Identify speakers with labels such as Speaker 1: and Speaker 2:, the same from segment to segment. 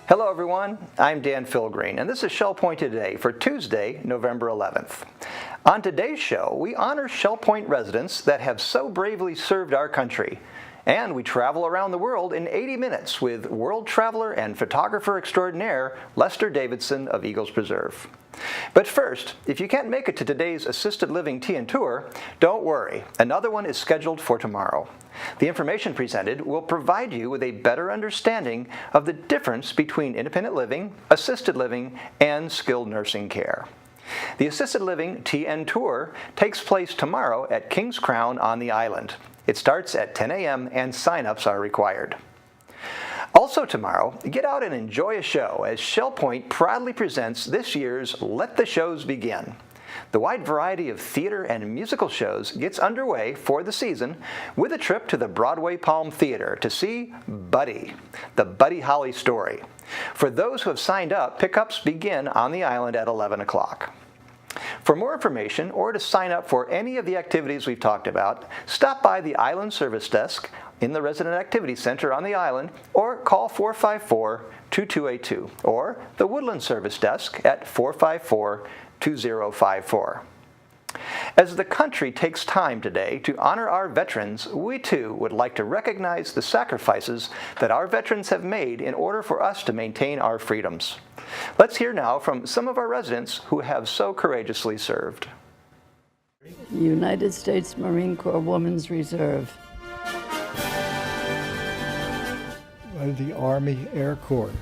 Speaker 1: Hello everyone, I'm Dan Philgreen, and this is Shell Point Today for Tuesday, November 11th. On today's show, we honor Shell Point residents that have so bravely served our country. And we travel around the world in 80 minutes with world traveler and photographer extraordinaire Lester Davidson of Eagles Preserve. But first, if you can't make it to today's assisted living tea and tour, don't worry, another one is scheduled for tomorrow. The information presented will provide you with a better understanding of the difference between independent living, assisted living, and skilled nursing care. The assisted living tea and tour takes place tomorrow at King's Crown on the island. It starts at 10 a.m. and sign-ups are required. Also tomorrow, get out and enjoy a show as Shell Point proudly presents this year's Let the Shows Begin. The wide variety of theater and musical shows gets underway for the season with a trip to the Broadway Palm Theater to see Buddy, the Buddy Holly story. For those who have signed up, pickups begin on the island at 11 o'clock. For more information or to sign up for any of the activities we've talked about, stop by the Island Service Desk in the Resident Activity Center on the island or call 454-2282 or the Woodland Service Desk at 454-2054. As the country takes time today to honor our veterans, we too would like to recognize the sacrifices that our veterans have made in order for us to maintain our freedoms. Let's hear now from some of our residents who have so courageously served.
Speaker 2: United States Marine Corps Women's Reserve.
Speaker 3: The Army Air Corps.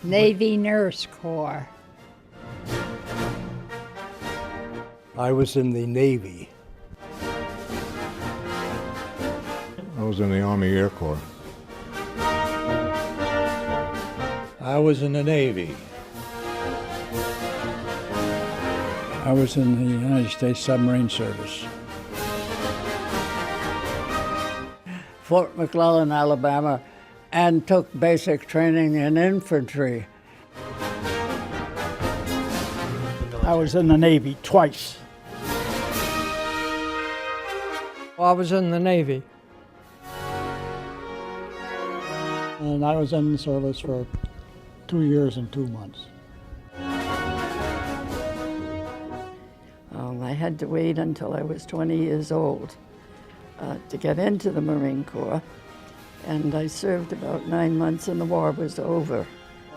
Speaker 4: Navy Nurse Corps.
Speaker 3: I was in the Navy.
Speaker 5: I was in the Army Air Corps.
Speaker 6: I was in the Navy.
Speaker 7: I was in the United States Submarine Service.
Speaker 2: Fort McClellan, Alabama, and took basic training in infantry.
Speaker 8: I was in the Navy twice.
Speaker 9: I was in the Navy.
Speaker 8: And I was in the service for 2 years and 2 months.
Speaker 2: I had to wait until I was 20 years old to get into the Marine Corps, and I served about 9 months and the war was over.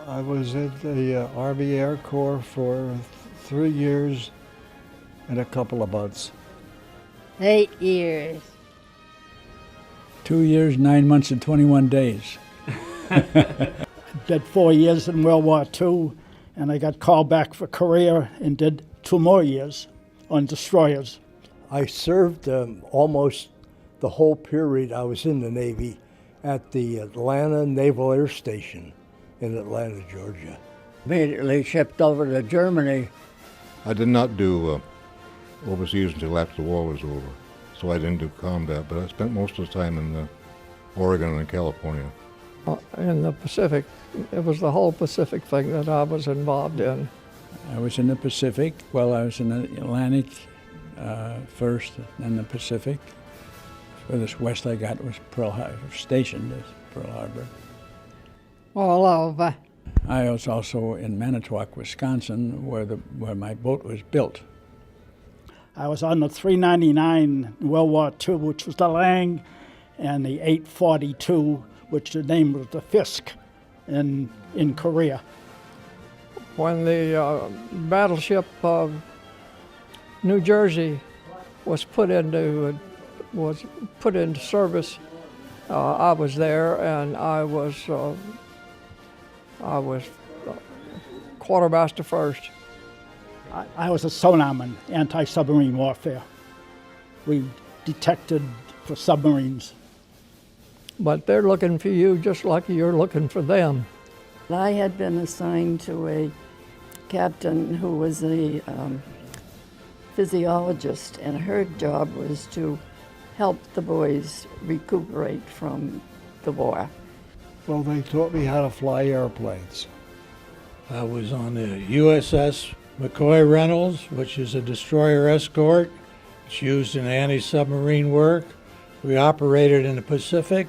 Speaker 3: I was in the Army Air Corps for 3 years and a couple of months.
Speaker 4: 8 years.
Speaker 7: 2 years, 9 months, and 21 days.
Speaker 8: Did 4 years in World War II, and I got called back for Korea and did 2 more years on destroyers.
Speaker 3: I served almost the whole period I was in the Navy at the Atlanta Naval Air Station in Atlanta, Georgia.
Speaker 2: Immediately shipped over to Germany.
Speaker 5: I did not do overseas until after the war was over, so I didn't do combat, but I spent most of the time in Oregon and California.
Speaker 9: In the Pacific, it was the whole Pacific thing that I was involved in.
Speaker 7: I was in the Pacific. Well, I was in the Atlantic first, then the Pacific. Furthest west I got was Pearl Harbor, stationed at Pearl Harbor.
Speaker 4: All over.
Speaker 7: I was also in Manitowoc, Wisconsin, where my boat was built.
Speaker 8: I was on the 399 in World War II, which was the Lang, and the 842, which the name was the Fisk in Korea.
Speaker 9: When the battleship New Jersey was put into service, I was there, and I was quartermaster first.
Speaker 8: I was a sonarman, anti-submarine warfare. We detected for submarines.
Speaker 9: But they're looking for you just like you're looking for them.
Speaker 2: I had been assigned to a captain who was a physiologist, and her job was to help the boys recuperate from the war.
Speaker 3: Well, they taught me how to fly airplanes.
Speaker 6: I was on the USS McCoy Reynolds, which is a destroyer escort. It's used in anti-submarine work. We operated in the Pacific,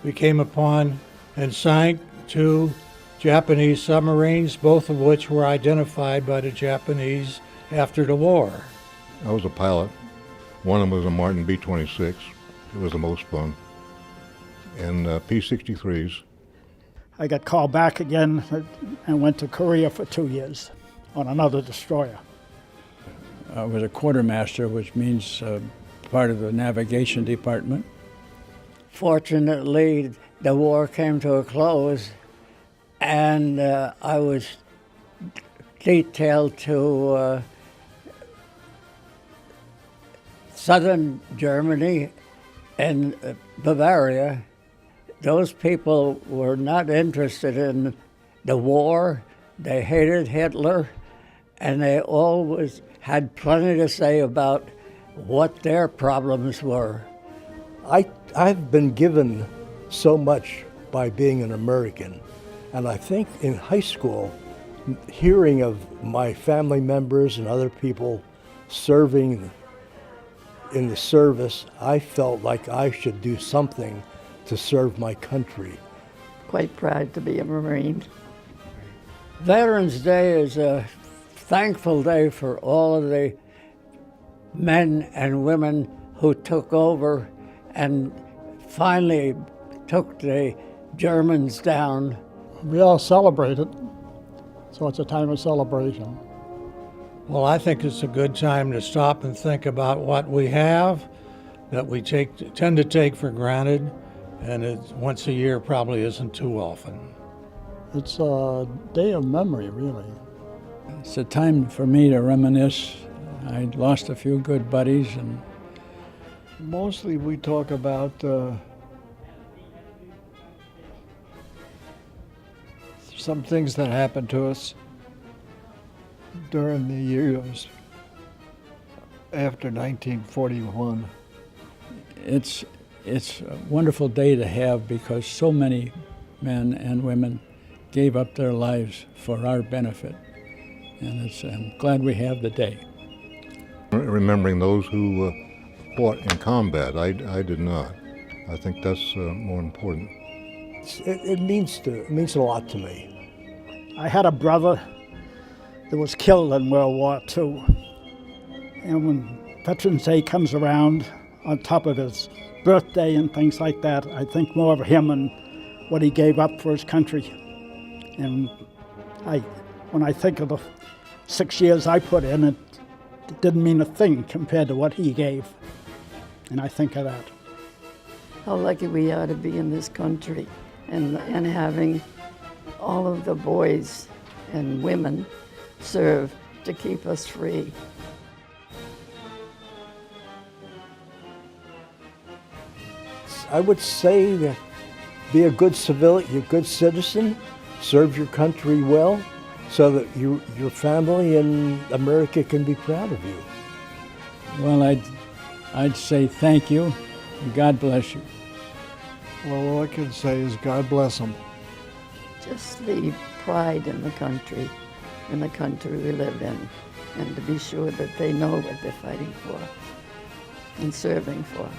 Speaker 6: we came upon and sank 2 Japanese submarines, both of which were identified by the Japanese after the war.
Speaker 5: I was a pilot. One of them was a Martin B-26. It was the most fun. And P-63s.
Speaker 8: I got called back again and went to Korea for 2 years on another destroyer.
Speaker 7: I was a quartermaster, which means part of the navigation department.
Speaker 10: Fortunately, the war came to a close, and I was detailed to southern Germany and Bavaria. Those people were not interested in the war. They hated Hitler, and they always had plenty to say about what their problems were.
Speaker 3: I've been given so much by being an American, and I think in high school, hearing of my family members and other people serving in the service, I felt like I should do something to serve my country.
Speaker 2: Quite proud to be a Marine.
Speaker 10: Veterans Day is a thankful day for all of the men and women who took over and finally took the Germans down.
Speaker 8: We all celebrate it, so it's a time of celebration.
Speaker 6: Well, I think it's a good time to stop and think about what we have that we tend to take for granted, and once a year probably isn't too often.
Speaker 8: It's a day of memory, really.
Speaker 7: It's a time for me to reminisce. I lost a few good buddies, and
Speaker 9: Mostly we talk about some things that happened to us during the years after 1941.
Speaker 7: it's a wonderful day to have because so many men and women gave up their lives for our benefit. And I'm glad we have the day.
Speaker 5: Remembering those who fought in combat. I did not. I think that's more important.
Speaker 3: It means a lot to me.
Speaker 8: I had a brother that was killed in World War II. And when Veterans Day comes around, on top of his birthday and things like that, I think more of him and what he gave up for his country. And when I think of the 6 years I put in, it didn't mean a thing compared to what he gave. And I think of that.
Speaker 2: How lucky we are to be in this country and having all of the boys and women serve to keep us free.
Speaker 3: I would say that be a good civilian, a good citizen, serve your country well, so that your family and America can be proud of you.
Speaker 7: Well, I'd say thank you and God bless you.
Speaker 9: Well, all I can say is God bless them.
Speaker 2: Just the pride in the country we live in, and to be sure that they know what they're fighting for and serving for.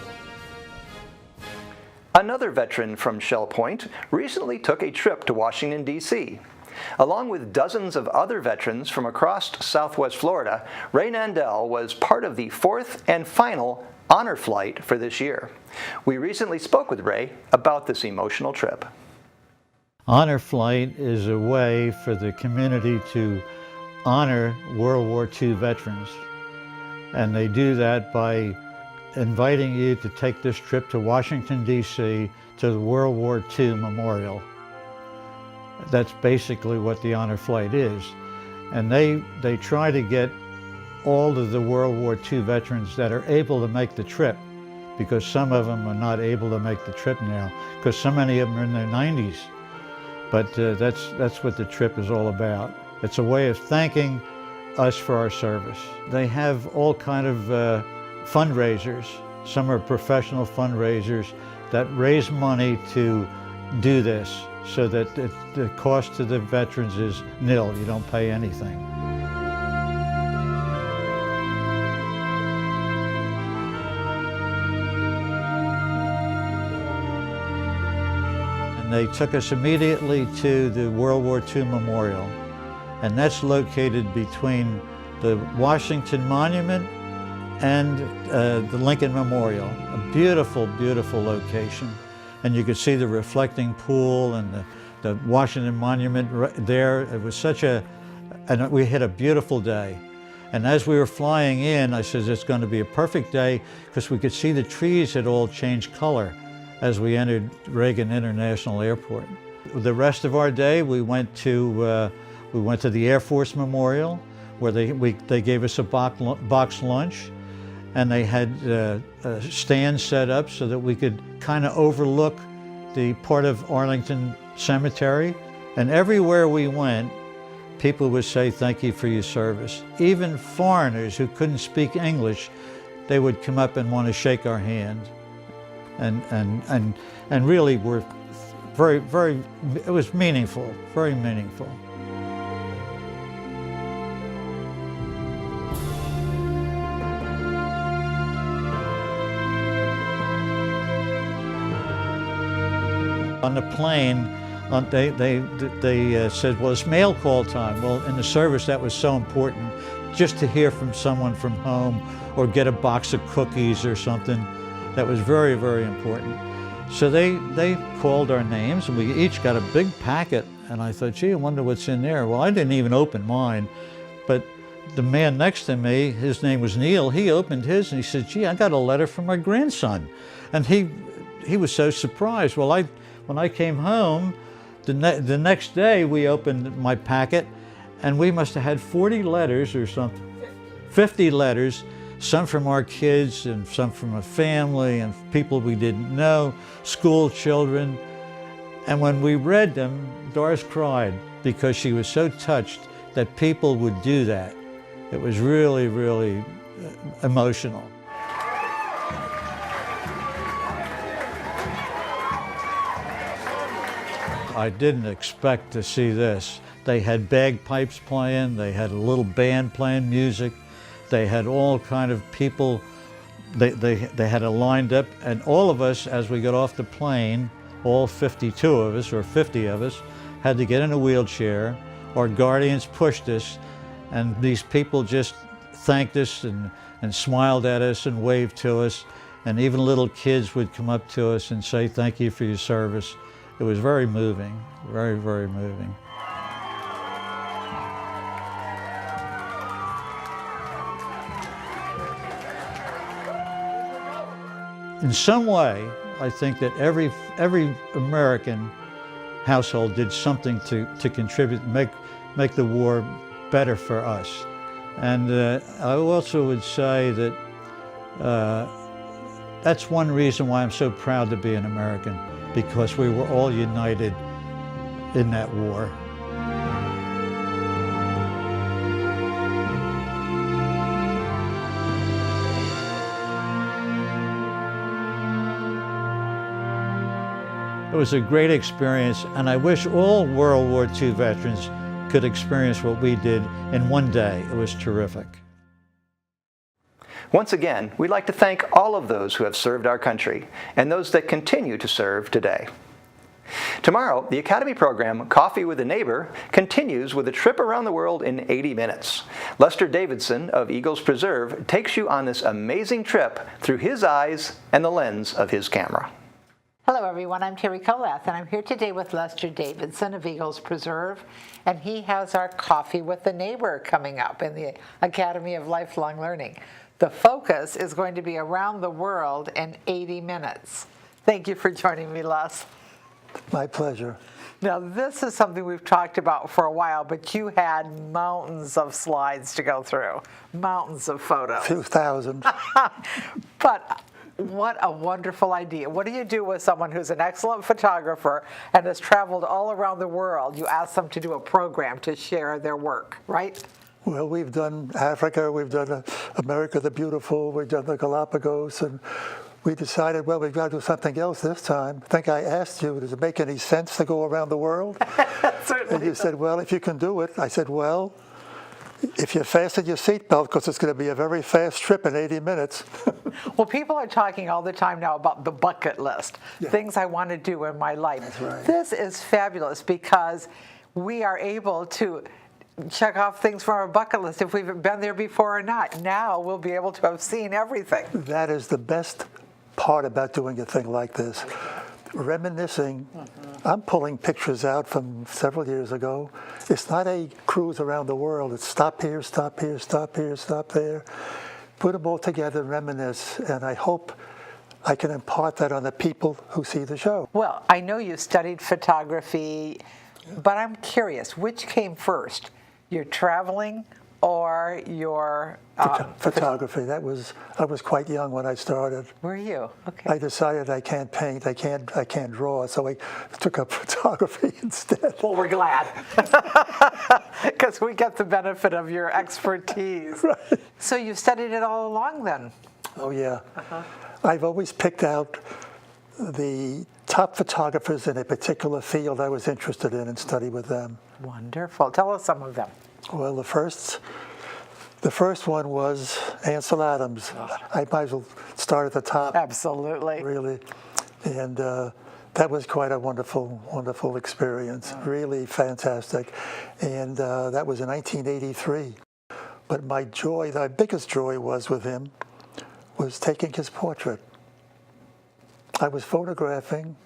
Speaker 1: Another veteran from Shell Point recently took a trip to Washington, D.C. Along with dozens of other veterans from across Southwest Florida, Ray Nandal was part of the 4th and final honor flight for this year. We recently spoke with Ray about this emotional trip.
Speaker 11: Honor Flight is a way for the community to honor World War II veterans. And they do that by inviting you to take this trip to Washington, D.C. to the World War II Memorial. That's basically what the Honor Flight is. And they try to get all of the World War II veterans that are able to make the trip, because some of them are not able to make the trip now, because so many of them are in their 90s. But that's what the trip is all about. It's a way of thanking us for our service. They have all kind of fundraisers. Some are professional fundraisers that raise money to do this, so that the cost to the veterans is nil. You don't pay anything. and they took us immediately to the World War II Memorial. And that's located between the Washington Monument and the Lincoln Memorial. A beautiful, beautiful location. And you could see the reflecting pool and the Washington Monument there. It was and we had a beautiful day. And as we were flying in, I said, it's going to be a perfect day because we could see the trees had all changed color as we entered Reagan International Airport. The rest of our day, we went to the Air Force Memorial, where they gave us a box lunch, and they had stands set up so that we could kind of overlook the part of Arlington Cemetery. And everywhere we went, people would say, thank you for your service. Even foreigners who couldn't speak English, they would come up and want to shake our hand. And really were it was meaningful, very meaningful. On the plane, they said, well, it's mail call time. Well, in the service, that was so important, just to hear from someone from home or get a box of cookies or something. That was very, very important. So they called our names, and we each got a big packet. And I thought, gee, I wonder what's in there. Well, I didn't even open mine, but the man next to me, his name was Neil, he opened his and he said, gee, I got a letter from my grandson. And he was so surprised. Well, when I came home, the next day we opened my packet, and we must have had 40 letters or something, 50 letters, some from our kids and some from a family and people we didn't know, school children. And when we read them, Doris cried because she was so touched that people would do that. It was really, really emotional. I didn't expect to see this. They had bagpipes playing, they had a little band playing music, they had all kind of people, they had it lined up, and all of us, as we got off the plane, all 52 of us, or 50 of us, had to get in a wheelchair. Our guardians pushed us, and these people just thanked us and smiled at us and waved to us, and even little kids would come up to us and say, thank you for your service. It was very moving, very, very moving. In some way, I think that every American household did something to contribute, make the war better for us. And I also would say that that's one reason why I'm so proud to be an American, because we were all united in that war. It was a great experience, and I wish all World War II veterans could experience what we did in one day. It was terrific.
Speaker 1: Once again, we'd like to thank all of those who have served our country and those that continue to serve today. Tomorrow, the Academy program, Coffee with a Neighbor, continues with a trip around the world in 80 minutes. Lester Davidson of Eagles Preserve takes you on this amazing trip through his eyes and the lens of his camera.
Speaker 12: Hello everyone, I'm Terry Colath, and I'm here today with Lester Davidson of Eagles Preserve, and he has our Coffee with a Neighbor coming up in the Academy of Lifelong Learning. The focus is going to be around the world in 80 minutes. Thank you for joining me, Les.
Speaker 13: My pleasure.
Speaker 12: Now, this is something we've talked about for a while, but you had mountains of slides to go through, mountains of photos.
Speaker 13: A few thousand.
Speaker 12: But what a wonderful idea. What do you do with someone who's an excellent photographer and has traveled all around the world? You ask them to do a program to share their work, right?
Speaker 13: Well, we've done Africa, we've done America the Beautiful, we've done the Galapagos, and we decided, well, we've got to do something else this time. I think I asked you, does it make any sense to go around the world?
Speaker 12: Certainly.
Speaker 13: And you said, well, if you can do it. I said, well, if you fasten your seatbelt, because it's going to be a very fast trip in 80 minutes.
Speaker 12: Well, people are talking all the time now about the bucket list, things I want to do in my life.
Speaker 13: That's right.
Speaker 12: This is fabulous because we are able to check off things from our bucket list if we've been there before or not. Now we'll be able to have seen everything.
Speaker 13: That is the best part about doing a thing like this. Reminiscing. I'm pulling pictures out from several years ago. It's not a cruise around the world. It's stop here, stop here, stop here, stop there. Put them all together and reminisce. And I hope I can impart that on the people who see the show.
Speaker 12: Well, I know you studied photography, but I'm curious, which came first? Your traveling or your
Speaker 13: photography? I was quite young when I started.
Speaker 12: Were you? Okay.
Speaker 13: I decided I can't paint, I can't draw, so I took up photography instead.
Speaker 12: Well, we're glad, because we get the benefit of your expertise.
Speaker 13: Right.
Speaker 12: So you studied it all along then?
Speaker 13: Oh yeah. I've always picked out the top photographers in a particular field I was interested in and studied with them.
Speaker 12: Wonderful. Tell us some of them.
Speaker 13: Well, the first one was Ansel Adams. I might as well start at the top.
Speaker 12: Absolutely.
Speaker 13: Really. And that was quite a wonderful experience. Really fantastic. And that was in 1983. But my biggest joy was with him, was taking his portrait. I was photographing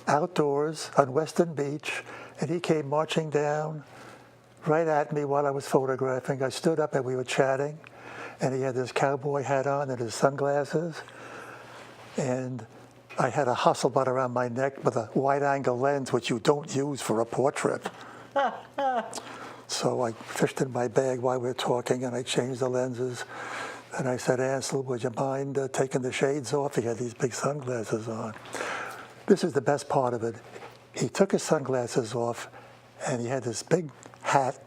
Speaker 13: outdoors on Western Beach, and he came marching down right at me while I was photographing. I stood up and we were chatting, and he had his cowboy hat on and his sunglasses, and I had a Hasselblad around my neck with a wide-angle lens, which you don't use for a portrait. So I fished in my bag while we were talking, and I changed the lenses. And I said, Ansel, would you mind taking the shades off? He had these big sunglasses on. This is the best part of it. He took his sunglasses off, and he had this big hat,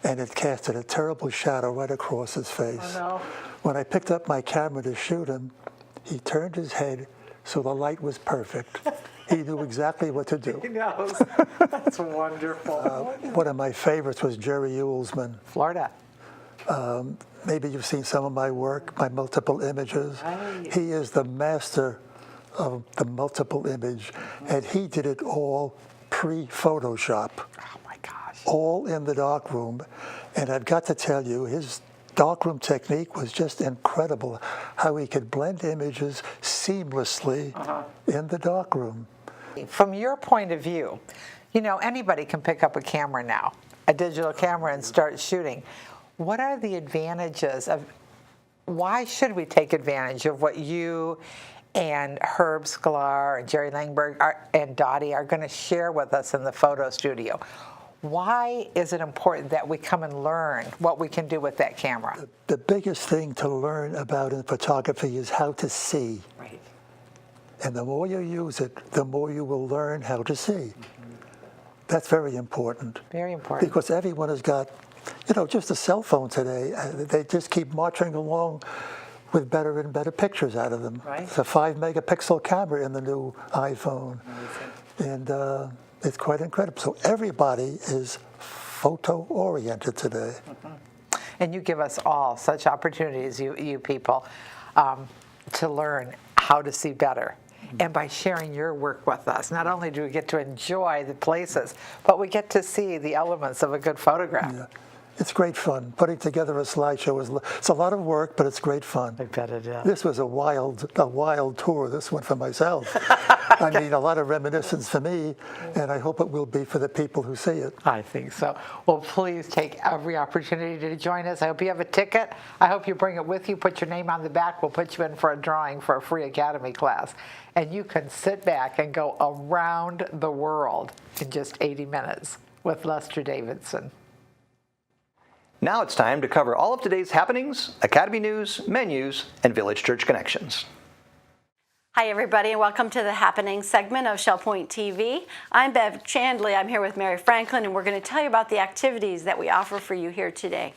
Speaker 13: and it casted a terrible shadow right across his face.
Speaker 12: Oh, no.
Speaker 13: When I picked up my camera to shoot him, he turned his head so the light was perfect. He knew exactly what to do.
Speaker 12: He knows. That's wonderful.
Speaker 13: One of my favorites was Jerry Uhlsman.
Speaker 12: Florida.
Speaker 13: Maybe you've seen some of my work, my multiple images. He is the master of the multiple image, and he did it all pre-Photoshop.
Speaker 12: Oh my gosh.
Speaker 13: All in the darkroom. And I've got to tell you, his darkroom technique was just incredible, how he could blend images seamlessly in the darkroom.
Speaker 12: From your point of view, you know, anybody can pick up a camera now, a digital camera, and start shooting. What are the advantages of, why should we take advantage of what you and Herb Sklar and Jerry Langberg and Dottie are going to share with us in the photo studio? Why is it important that we come and learn what we can do with that camera?
Speaker 13: The biggest thing to learn about in photography is how to see.
Speaker 12: Right.
Speaker 13: And the more you use it, the more you will learn how to see. That's very important.
Speaker 12: Very important.
Speaker 13: Because everyone has got, you know, just a cell phone today. They just keep marching along with better and better pictures out of them.
Speaker 12: Right.
Speaker 13: It's a 5-megapixel camera in the new iPhone. And it's quite incredible. So everybody is photo-oriented today.
Speaker 12: And you give us all such opportunities, you people, to learn how to see better. And by sharing your work with us, not only do we get to enjoy the places, but we get to see the elements of a good photograph.
Speaker 13: Yeah. It's great fun. Putting together a slideshow it's a lot of work, but it's great fun.
Speaker 12: I bet it is.
Speaker 13: This was a wild tour. This one for myself. I mean, a lot of reminiscence for me, and I hope it will be for the people who see it.
Speaker 12: I think so. Well, please take every opportunity to join us. I hope you have a ticket. I hope you bring it with you. Put your name on the back. We'll put you in for a drawing for a free Academy class. And you can sit back and go around the world in just 80 minutes with Lester Davidson.
Speaker 1: Now it's time to cover all of today's happenings, Academy news, menus, and Village Church connections.
Speaker 14: Hi everybody, and welcome to the Happening segment of Shell Point TV. I'm Bev Chandley. I'm here with Mary Franklin, and we're going to tell you about the activities that we offer for you here today.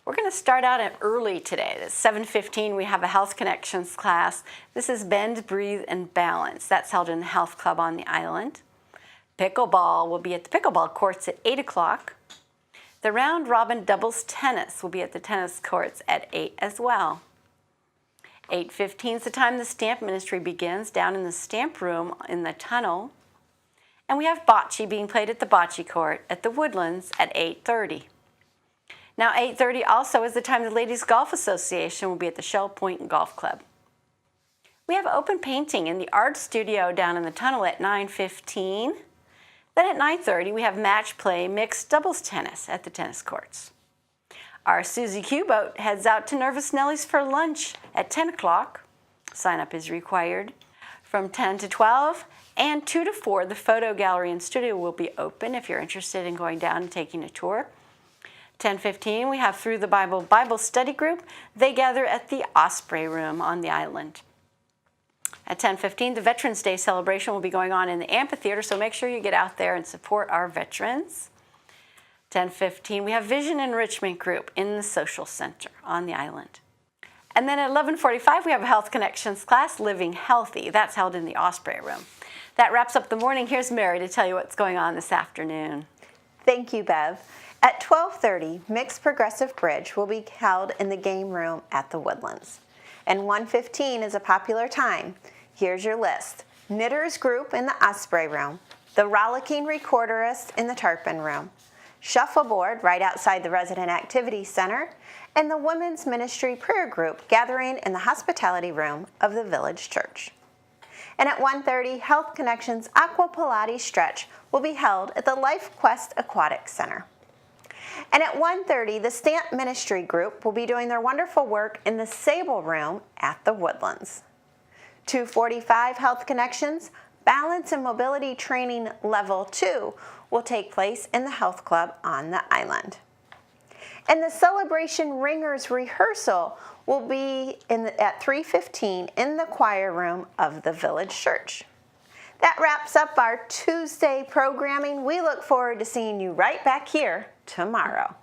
Speaker 14: We're going to start out early today. At 7:15, we have a Health Connections class. This is Bend, Breathe, and Balance. That's held in the Health Club on the island. Pickleball will be at the pickleball courts at 8 o'clock. The round robin doubles tennis will be at the tennis courts at 8 as well. 8:15 is the time the stamp ministry begins down in the stamp room in the tunnel. And we have bocce being played at the bocce court at the Woodlands at 8:30. Now 8:30 also is the time the Ladies Golf Association will be at the Shell Point Golf Club. We have open painting in the art studio down in the tunnel at 9:15. Then at 9:30 we have match play mixed doubles tennis at the tennis courts. Our Susie Q boat heads out to Nervous Nellie's for lunch at 10 o'clock. Sign up is required. From 10 to 12 and 2 to 4, the photo gallery and studio will be open if you're interested in going down and taking a tour. 10:15, we have Through the Bible Study Group. They gather at the Osprey Room on the island. At 10:15, the Veterans Day celebration will be going on in the amphitheater, so make sure you get out there and support our veterans. 10:15, we have Vision Enrichment Group in the Social Center on the island. And then at 11:45, we have a Health Connections class, Living Healthy. That's held in the Osprey Room. That wraps up the morning. Here's Mary to tell you what's going on this afternoon.
Speaker 15: Thank you, Bev. At 12:30, Mixed Progressive Bridge will be held in the game room at the Woodlands. And 1:15 is a popular time. Here's your list. Knitters Group in the Osprey Room, the Rollicking Recorderist in the Tarpon Room, Shuffleboard right outside the Resident Activity Center, and the Women's Ministry Prayer Group gathering in the Hospitality Room of the Village Church. And at 1:30, Health Connections Aqua Pilates Stretch will be held at the Life Quest Aquatic Center. And at 1:30, the Stamp Ministry Group will be doing their wonderful work in the Sable Room at the Woodlands. 2:45, Health Connections Balance and Mobility Training Level 2 will take place in the Health Club on the island. And the Celebration Ringers rehearsal will be at 3:15 in the choir room of the Village Church. That wraps up our Tuesday programming. We look forward to seeing you right back here tomorrow.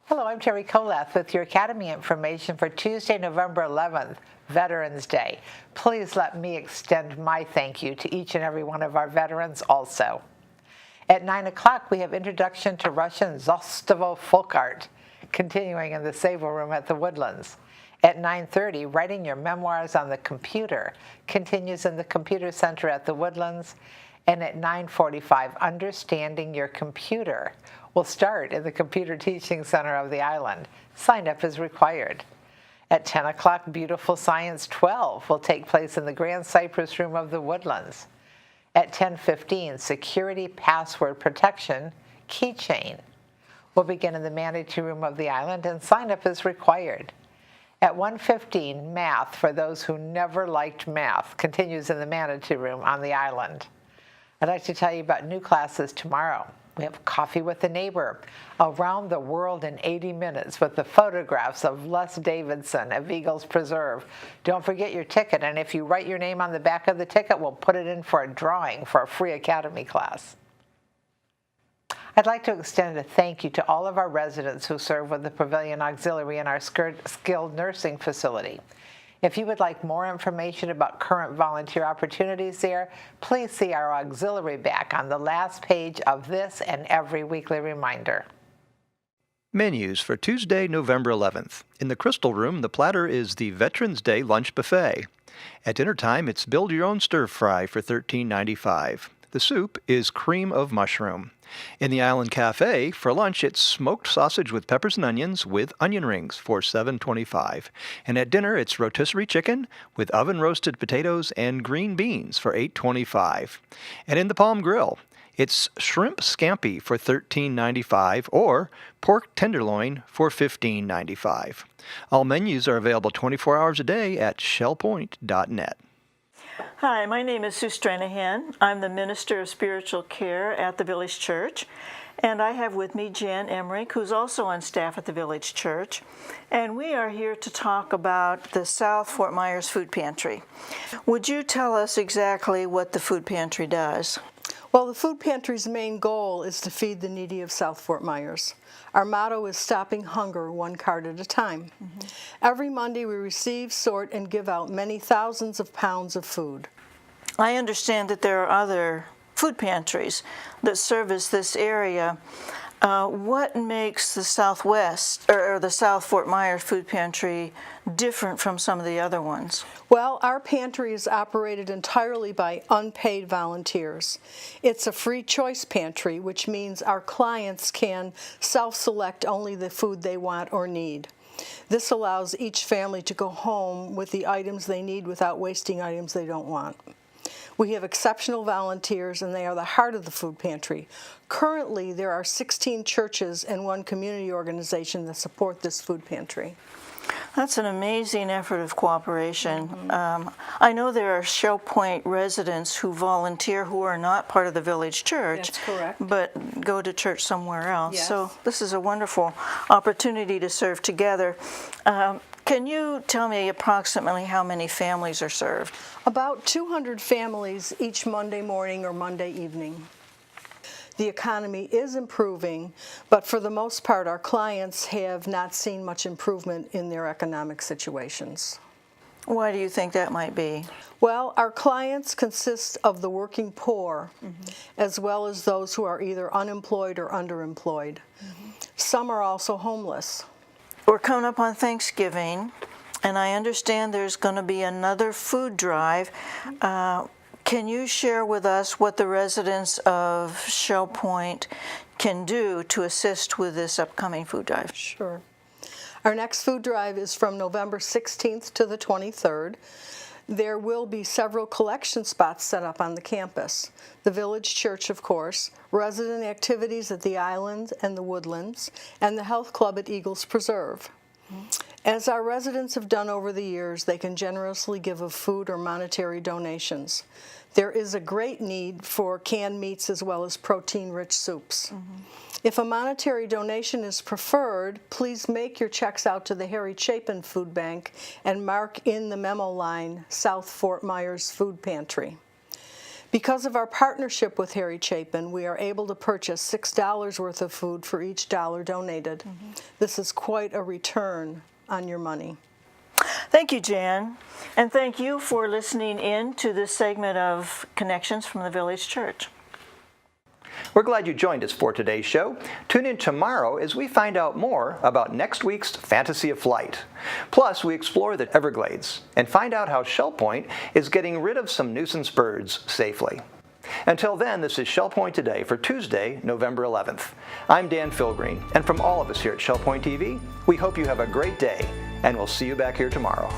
Speaker 12: Hello, I'm Terry Kolath with your Academy information for Tuesday, November 11th, Veterans Day. Please let me extend my thank you to each and every one of our veterans also. At 9 o'clock, we have Introduction to Russian Zostovo Folk Art, continuing in the Sable Room at the Woodlands. At 9:30, Writing Your Memoirs on the Computer continues in the Computer Center at the Woodlands. And at 9:45, Understanding Your Computer will start in the Computer Teaching Center of the island. Sign up is required. At 10 o'clock, Beautiful Science 12 will take place in the Grand Cypress Room of the Woodlands. At 10:15, Security Password Protection Keychain will begin in the Manatee Room of the island, and sign up is required. At 1:15, Math for those who never liked math continues in the Manatee Room on the island. I'd like to tell you about new classes tomorrow. We have Coffee with a Neighbor, Around the World in 80 Minutes with the photographs of Les Davidson of Eagles Preserve. Don't forget your ticket, and if you write your name on the back of the ticket, we'll put it in for a drawing for a free Academy class. I'd like to extend a thank you to all of our residents who serve with the Pavilion Auxiliary in our skilled nursing facility. If you would like more information about current volunteer opportunities there, please see our auxiliary back on the last page of this and every weekly reminder.
Speaker 1: Menus for Tuesday, November 11th. In the Crystal Room, the platter is the Veterans Day Lunch Buffet. At dinner time, it's Build Your Own Stir Fry for $13.95. The soup is Cream of Mushroom. In the Island Cafe, for lunch, it's smoked sausage with peppers and onions with onion rings for $7.25. And at dinner, it's rotisserie chicken with oven-roasted potatoes and green beans for $8.25. And in the Palm Grill, it's shrimp scampi for $13.95 or pork tenderloin for $15.95. All menus are available 24 hours a day at shellpoint.net.
Speaker 16: Hi, my name is Sue Stranahan. I'm the Minister of Spiritual Care at the Village Church, and I have with me Jan Emrich, who's also on staff at the Village Church, and we are here to talk about the South Fort Myers Food Pantry. Would you tell us exactly what the Food Pantry does?
Speaker 17: Well, the Food Pantry's main goal is to feed the needy of South Fort Myers. Our motto is stopping hunger one card at a time. Every Monday we receive, sort, and give out many thousands of pounds of food.
Speaker 16: I understand that there are other food pantries that service this area. What makes the Southwest or the South Fort Myers Food Pantry different from some of the other ones?
Speaker 17: Well, our pantry is operated entirely by unpaid volunteers. It's a free choice pantry, which means our clients can self-select only the food they want or need. This allows each family to go home with the items they need without wasting items they don't want. We have exceptional volunteers, and they are the heart of the food pantry. Currently, there are 16 churches and 1 community organization that support this food pantry.
Speaker 16: That's an amazing effort of cooperation. I know there are Shell Point residents who volunteer who are not part of the village church,
Speaker 17: That's correct.
Speaker 16: but go to church somewhere else.
Speaker 17: Yes.
Speaker 16: So this is a wonderful opportunity to serve together. Can you tell me approximately how many families are served?
Speaker 17: About 200 families each Monday morning or Monday evening. The economy is improving, but for the most part, our clients have not seen much improvement in their economic situations.
Speaker 16: Why do you think that might be?
Speaker 17: Well, our clients consist of the working poor, as well as those who are either unemployed or underemployed. Some are also homeless.
Speaker 16: We're coming up on Thanksgiving, and I understand there's going to be another food drive. Can you share with us what the residents of Shell Point can do to assist with this upcoming food drive?
Speaker 17: Sure. Our next food drive is from November 16th to the 23rd. There will be several collection spots set up on the campus. The village church, of course, resident activities at the island and the woodlands, and the health club at Eagles Preserve. As our residents have done over the years, they can generously give of food or monetary donations. There is a great need for canned meats as well as protein-rich soups. If a monetary donation is preferred, please make your checks out to the Harry Chapin Food Bank and mark in the memo line, South Fort Myers Food Pantry. Because of our partnership with Harry Chapin, we are able to purchase $6 worth of food for each dollar donated. This is quite a return on your money.
Speaker 16: Thank you, Jan, and thank you for listening in to this segment of Connections from the Village Church.
Speaker 1: We're glad you joined us for today's show. Tune in tomorrow as we find out more about next week's Fantasy of Flight. Plus, we explore the Everglades and find out how Shell Point is getting rid of some nuisance birds safely. Until then, this is Shell Point Today for Tuesday, November 11th. I'm Dan Philgreen, and from all of us here at Shell Point TV, we hope you have a great day, and we'll see you back here tomorrow.